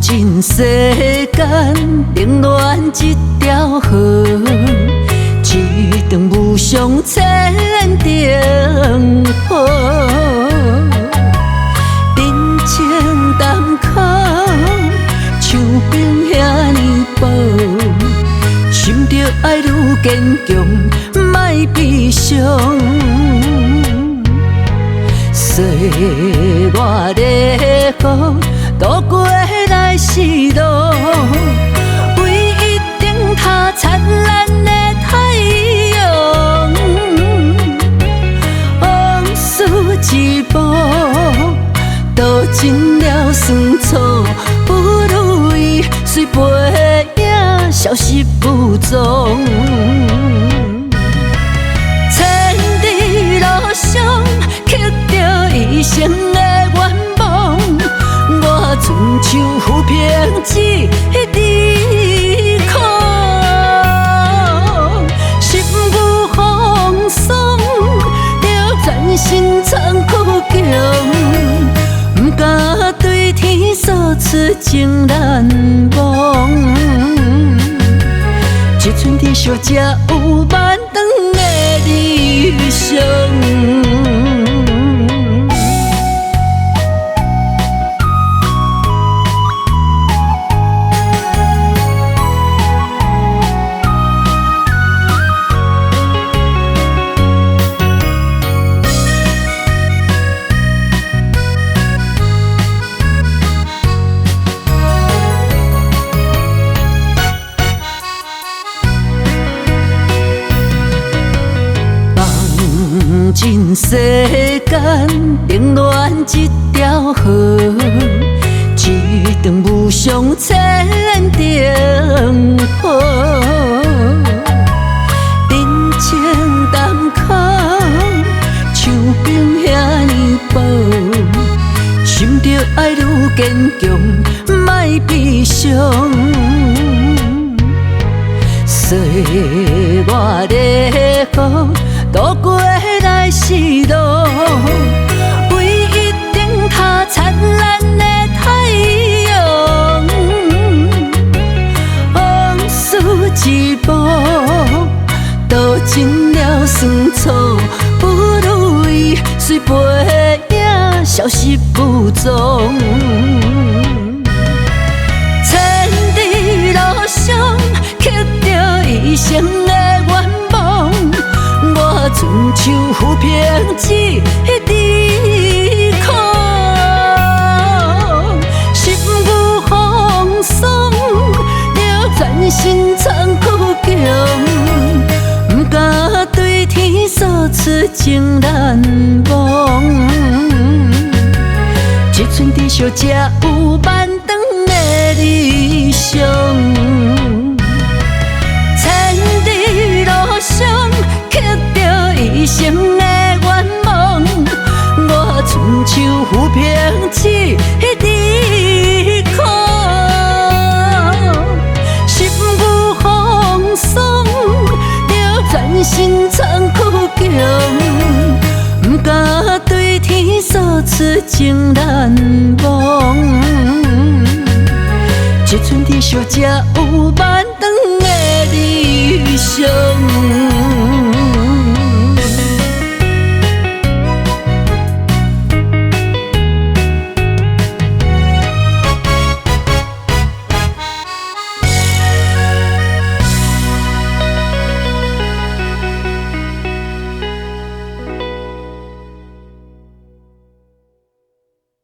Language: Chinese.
尽世间冷暖一条河，一场无上千重雨。人情淡薄，像冰遐尼薄，心着爱愈坚强，莫悲伤。岁月的雨，渡过来时路，为一顶他灿烂的太阳。往事一幕，道尽了酸楚，不如意随背影消失无踪。千里路上，刻着一生的愿望。我亲像浮萍一滴苦，心有风霜，着全身残酷强，不敢对天诉出情难忘。一寸地小才有万长的理想。尽世间冷暖一条河，一场无上千重雨。人情淡薄，像冰遐尼薄，心着爱愈坚强，莫悲伤。岁月的雨，渡过来时路，为一顶他灿烂的太阳。往事一幕，道尽了酸楚，不如意随背影消失无踪。千里路上，刻着一生的愿望。我亲像浮萍一滴苦，心有风霜，着全身残酷强，不敢对天诉出情难忘。一寸地小才有万长的理想。一生的愿望，我亲像浮萍一滴苦，心有风霜，着全身残酷强，不敢对天诉出情难忘。一寸地小才有万长的理想。